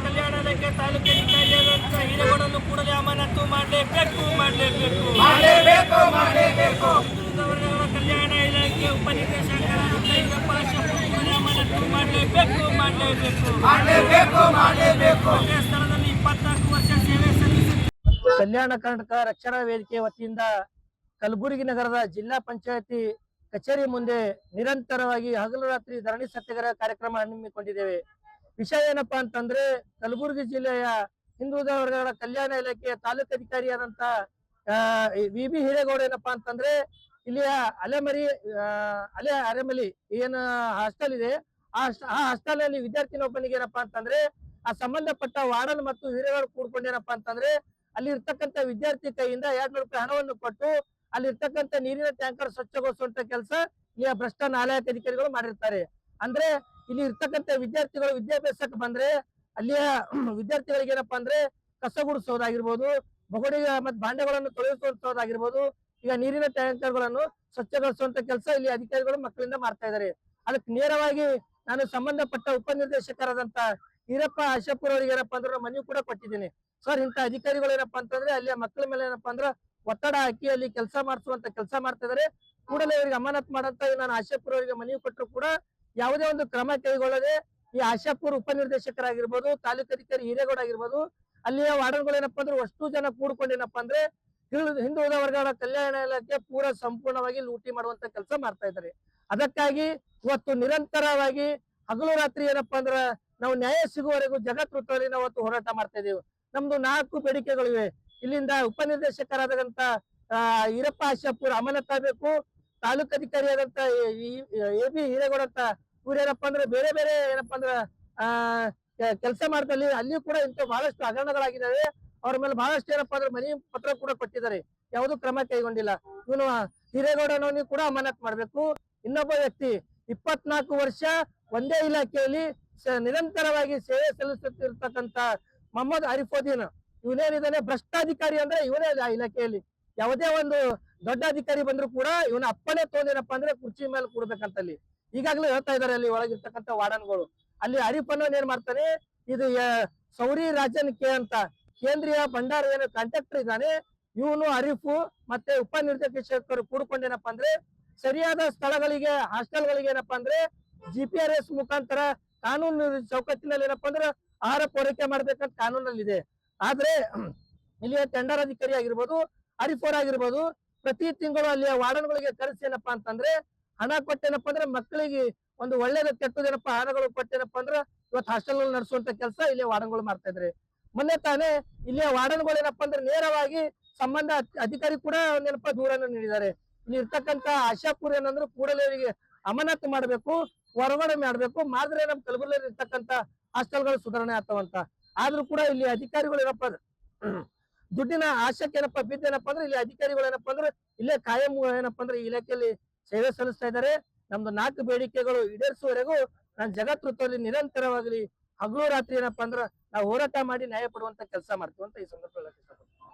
ಕಲ್ಯಾಣಕ್ಕೆ ತಾಲೂಕಿನ ಹಿರೇಗೌಡನ್ನು ಕೂಡಲೇ ಅಮಾನತು ಮಾಡಲೇಬೇಕು. ಕಲ್ಯಾಣ ಇಲಾಖೆ ಉಪನಿರ್ದೇಶಕರಾದ ಈರಪ್ಪ ಆಶಾಪುರ ಅಮಾನತು ಮಾಡಲೇಬೇಕು. ಸ್ಥಳದಲ್ಲಿ 24 ವರ್ಷ ಸೇವೆ ಸಲ್ಲಿಸಿದ ಕಲ್ಯಾಣ ಕರ್ನಾಟಕ ರಕ್ಷಣಾ ವೇದಿಕೆ ವತಿಯಿಂದ ಕಲಬುರಗಿ ನಗರದ ಜಿಲ್ಲಾ ಪಂಚಾಯತಿ ಕಚೇರಿ ಮುಂದೆ ನಿರಂತರವಾಗಿ ಹಗಲು ರಾತ್ರಿ ಧರಣಿ ಸತ್ಯಾಗ್ರಹ ಕಾರ್ಯಕ್ರಮ ಹಮ್ಮಿಕೊಂಡಿದ್ದೇವೆ. ವಿಷಯ ಏನಪ್ಪಾ ಅಂತಂದ್ರೆ, ಕಲಬುರಗಿ ಜಿಲ್ಲೆಯ ಹಿಂದುಳಿದ ವರ್ಗಗಳ ಕಲ್ಯಾಣ ಇಲಾಖೆಯ ತಾಲೂಕು ಅಧಿಕಾರಿಯಾದಂತ ವಿ.ಬಿ. ಹಿರೇಗೌಡ ಏನಪ್ಪಾ ಅಂತಂದ್ರೆ, ಇಲ್ಲಿಯ ಅರೆಮಲಿ ಏನು ಹಾಸ್ಟೆಲ್ ಇದೆ, ಆ ಹಾಸ್ಟೆಲ್ ನಲ್ಲಿ ವಿದ್ಯಾರ್ಥಿನೊಬ್ಬನಿಗೆ ಏನಪ್ಪಾ ಅಂತಂದ್ರೆ, ಆ ಸಂಬಂಧಪಟ್ಟ ವಾರ್ಡನ್ ಮತ್ತು ಹಿರೇಗೌಡ ಕೂಡ್ಕೊಂಡೇನಪ್ಪಾ ಅಂತಂದ್ರೆ, ಅಲ್ಲಿ ಇರ್ತಕ್ಕಂಥ ವಿದ್ಯಾರ್ಥಿ ಕೈಯಿಂದ 200 ರೂಪಾಯಿ ಹಣವನ್ನು ಕೊಟ್ಟು ಅಲ್ಲಿ ಇರ್ತಕ್ಕಂಥ ನೀರಿನ ಟ್ಯಾಂಕರ್ ಸ್ವಚ್ಛಗೊಳಿಸುವಂತ ಕೆಲಸ ಈ ಭ್ರಷ್ಟ ನಾಲಾಯಕ ಅಧಿಕಾರಿಗಳು ಮಾಡಿರ್ತಾರೆ. ಅಂದ್ರೆ ಇಲ್ಲಿ ಇರ್ತಕ್ಕಂಥ ವಿದ್ಯಾರ್ಥಿಗಳು ವಿದ್ಯಾಭ್ಯಾಸಕ್ಕೆ ಬಂದ್ರೆ ಅಲ್ಲಿಯ ವಿದ್ಯಾರ್ಥಿಗಳಿಗೆ ಏನಪ್ಪಾ ಅಂದ್ರೆ ಕಸ ಗುಡಿಸೋದಾಗಿರ್ಬೋದು, ಬೊಗಡಿಗೆ ಮತ್ತು ಭಾಂಡೆಗಳನ್ನು ತೊಳೆಸುವಂತದ್ದಾಗಿರ್ಬೋದು, ಈಗ ನೀರಿನ ಟ್ಯಾಂಕರ್ಗಳನ್ನು ಸ್ವಚ್ಛಗೊಳಿಸುವಂತ ಕೆಲಸ ಇಲ್ಲಿ ಅಧಿಕಾರಿಗಳು ಮಕ್ಕಳಿಂದ ಮಾಡ್ತಾ ಇದ್ದಾರೆ. ಅದಕ್ಕೆ ನೇರವಾಗಿ ನಾನು ಸಂಬಂಧಪಟ್ಟ ಉಪನಿರ್ದೇಶಕರಾದಂತ ಈರಪ್ಪ ಆಶಾಪುರ ಅವರಿಗೆ ಏನಪ್ಪಾ ಅಂದ್ರೆ ಮನವಿ ಕೂಡ ಕೊಟ್ಟಿದ್ದೀನಿ. ಸರ್, ಇಂಥ ಅಧಿಕಾರಿಗಳು ಏನಪ್ಪಾ ಅಂತಂದ್ರೆ ಅಲ್ಲಿಯ ಮಕ್ಕಳ ಮೇಲೆ ಏನಪ್ಪಾ ಅಂದ್ರೆ ಒತ್ತಡ ಹಾಕಿ ಅಲ್ಲಿ ಕೆಲಸ ಮಾಡಿಸುವಂತ ಕೆಲಸ ಮಾಡ್ತಾ ಇದಾರೆ. ಕೂಡಲೇ ಅವರಿಗೆ ಅಮಾನತ್ ಮಾಡಂತ ನಾನು ಆಶಾಪುರ ಅವರಿಗೆ ಮನವಿ ಕೊಟ್ಟರು ಕೂಡ ಯಾವುದೇ ಒಂದು ಕ್ರಮ ಕೈಗೊಳ್ಳದೆ ಈ ಆಶಾಪುರ ಉಪನಿರ್ದೇಶಕರಾಗಿರ್ಬೋದು, ತಾಲೂಕು ಅಧಿಕಾರಿ ಹಿರೇಗೌಡ ಆಗಿರ್ಬೋದು, ಅಲ್ಲಿಯ ವಾರ್ಡನ್ಗಳು ಏನಪ್ಪಾ ಅಂದ್ರೆ ಅಷ್ಟು ಜನ ಕೂಡ್ಕೊಂಡು ಏನಪ್ಪಾ ಅಂದ್ರೆ ಹಿಂದುಳಿದ ವರ್ಗಗಳ ಕಲ್ಯಾಣ ಇಲಾಖೆ ಪೂರ ಸಂಪೂರ್ಣವಾಗಿ ಲೂಟಿ ಮಾಡುವಂತ ಕೆಲಸ ಮಾಡ್ತಾ ಇದ್ದಾರೆ. ಅದಕ್ಕಾಗಿ ಇವತ್ತು ನಿರಂತರವಾಗಿ ಹಗಲು ರಾತ್ರಿ ಏನಪ್ಪಾ ಅಂದ್ರ ನಾವು ನ್ಯಾಯ ಸಿಗುವವರೆಗೂ ಜಗತ್ತಲ್ಲಿ ನಾವು ಇವತ್ತು ಹೋರಾಟ ಮಾಡ್ತಾ ಇದೀವಿ. ನಮ್ದು 4 ಬೇಡಿಕೆಗಳಿವೆ. ಇಲ್ಲಿಂದ ಉಪನಿರ್ದೇಶಕರಾದಂತ ಈರಪ್ಪ ಆಶಾಪುರ ಅಮಾನತಾಗಬೇಕು, ತಾಲೂಕು ಅಧಿಕಾರಿಯಾದಂತ ಎ.ಬಿ. ಹಿರೇಗೌಡ ಅಂತ ಇವ್ರೇನಪ್ಪಾ ಅಂದ್ರೆ ಬೇರೆ ಬೇರೆ ಏನಪ್ಪಾ ಅಂದ್ರ ಕೆಲಸ ಮಾಡ್ದಲ್ಲಿ ಅಲ್ಲಿ ಕೂಡ ಇಂಥ ಬಹಳಷ್ಟು ಹಗರಣಗಳಾಗಿದ್ದಾವೆ. ಅವ್ರ ಮೇಲೆ ಬಹಳಷ್ಟು ಏನಪ್ಪಾ ಅಂದ್ರೆ ಮನವಿ ಪತ್ರ ಕೂಡ ಕೊಟ್ಟಿದ್ದಾರೆ, ಯಾವುದು ಕ್ರಮ ಕೈಗೊಂಡಿಲ್ಲ. ಇವನು ಹಿರೇಗೌಡನವನಿಗೆ ಕೂಡ ಅಮಾನತ್ ಮಾಡ್ಬೇಕು. ಇನ್ನೊಬ್ಬ ವ್ಯಕ್ತಿ 24 ವರ್ಷ ಒಂದೇ ಇಲಾಖೆಯಲ್ಲಿ ನಿರಂತರವಾಗಿ ಸೇವೆ ಸಲ್ಲಿಸುತ್ತಿರ್ತಕ್ಕಂತ ಮೊಹಮ್ಮದ್ ಅರಿಫುದ್ದೀನ್, ಇವನೇನಿದ್ದಾನೆ ಭ್ರಷ್ಟಾಧಿಕಾರಿ ಅಂದ್ರೆ ಇವನೇ ಆ ಇಲಾಖೆಯಲ್ಲಿ. ಯಾವುದೇ ಒಂದು ದೊಡ್ಡ ಅಧಿಕಾರಿ ಬಂದ್ರು ಕೂಡ ಇವನ ಅಪ್ಪನೇ ತೊಂದೇನಪ್ಪಾ ಅಂದ್ರೆ ಕುರ್ಚಿ ಮೇಲೆ ಕೂಡ್ಬೇಕಂತಲ್ಲಿ ಈಗಾಗಲೇ ಹೇಳ್ತಾ ಇದಾರೆ ಅಲ್ಲಿ ಒಳಗಿರ್ತಕ್ಕಂಥ ವಾರ್ಡನ್ಗಳು. ಅಲ್ಲಿ ಅರಿಫನ್ನು ಏನ್ ಮಾಡ್ತಾನೆ, ಇದು ಸೌರಿ ರಾಜನ್ ಕೆ ಅಂತ ಕೇಂದ್ರೀಯ ಭಂಡಾರ ಏನು ಕಾಂಟ್ರಾಕ್ಟರ್ ಇದ್ದಾನೆ, ಇವನು ಅರಿಫು ಮತ್ತೆ ಉಪನಿರ್ದೇಶಕರು ಕೂಡ್ಕೊಂಡೇನಪ್ಪಾ ಅಂದ್ರೆ ಸರಿಯಾದ ಸ್ಥಳಗಳಿಗೆ ಹಾಸ್ಟೆಲ್ಗಳಿಗೆ ಏನಪ್ಪಾ ಅಂದ್ರೆ GPS ಮುಖಾಂತರ ಕಾನೂನು ಚೌಕಟ್ಟಿನಲ್ಲಿ ಏನಪ್ಪಾ ಅಂದ್ರೆ ಆಹಾರ ಪೂರೈಕೆ ಮಾಡ್ಬೇಕಂತ ಕಾನೂನಲ್ಲಿ ಇದೆ. ಆದ್ರೆ ಇಲ್ಲಿಯ ಟೆಂಡರ್ ಅಧಿಕಾರಿ ಆಗಿರ್ಬೋದು, ಅರಿಫೋರ್ ಆಗಿರ್ಬೋದು, ಪ್ರತಿ ತಿಂಗಳು ಅಲ್ಲಿಯ ವಾರ್ಡನ್ಗಳಿಗೆ ಕರೆಸಿ ಏನಪ್ಪಾ ಅಂತಂದ್ರೆ ಹಣ ಕೊಟ್ಟೇನಪ್ಪಾ ಅಂದ್ರೆ ಮಕ್ಕಳಿಗೆ ಒಂದು ಒಳ್ಳೇದ ಕೆಟ್ಟದೇನಪ್ಪಾ ಹಣಗಳು ಕೊಟ್ಟೇನಪ್ಪಾ ಅಂದ್ರೆ ಇವತ್ತು ಹಾಸ್ಟೆಲ್ ನಡೆಸುವಂತ ಕೆಲಸ ಇಲ್ಲಿ ವಾರ್ಡನ್ಗಳು ಮಾಡ್ತಾ ಇದ್ರೆ. ಮೊನ್ನೆ ತಾನೇ ಇಲ್ಲಿಯ ವಾರ್ಡನ್ಗಳು ಏನಪ್ಪಾ ಅಂದ್ರೆ ನೇರವಾಗಿ ಸಂಬಂಧ ಅಧಿಕಾರಿ ಕೂಡ ಏನಪ್ಪಾ ದೂರನ್ನು ನೀಡಿದ್ದಾರೆ. ಇಲ್ಲಿ ಇರ್ತಕ್ಕಂತ ಆಶಾಪುರ ಏನಂದ್ರೆ ಕೂಡಲೇ ಇವರಿಗೆ ಅಮಾನತ್ ಮಾಡ್ಬೇಕು, ಹೊರಗಡೆ ಮಾಡ್ಬೇಕು, ಮಾಡಿದ್ರೆ ನಮ್ ಕಲಬುರಗಿ ಇರ್ತಕ್ಕಂತ ಹಾಸ್ಟೆಲ್ಗಳು ಸುಧಾರಣೆ ಆಗ್ತಾವಂತ. ಆದ್ರೂ ಕೂಡ ಇಲ್ಲಿ ಅಧಿಕಾರಿಗಳು ಏನಪ್ಪಾ ದುಡ್ಡಿನ ಆಶಕ್ಕೆ ಏನಪ್ಪಾ ಬಿದ್ದೇನಪ್ಪಾ ಅಂದ್ರೆ ಇಲ್ಲಿ ಅಧಿಕಾರಿಗಳು ಏನಪ್ಪಾ ಅಂದ್ರೆ ಇಲ್ಲೇ ಕಾಯಂ ಏನಪ್ಪಾ ಅಂದ್ರೆ ಇಲಾಖೆಯಲ್ಲಿ ಸೇವೆ ಸಲ್ಲಿಸ್ತಾ ಇದ್ದಾರೆ. ನಮ್ದು 4 ಬೇಡಿಕೆಗಳು ಈಡೇರಿಸುವವರೆಗೂ ನಾನು ಜಗತ್ತಲ್ಲಿ ನಿರಂತರವಾಗಿ ಹಗಲು ರಾತ್ರಿ ಏನಪ್ಪಾ ಅಂದ್ರೆ ನಾವು ಹೋರಾಟ ಮಾಡಿ ನ್ಯಾಯ ಪಡುವಂತ ಕೆಲಸ ಮಾಡ್ತೀವಿ ಅಂತ ಈ ಸಂದರ್ಭದಲ್ಲಿ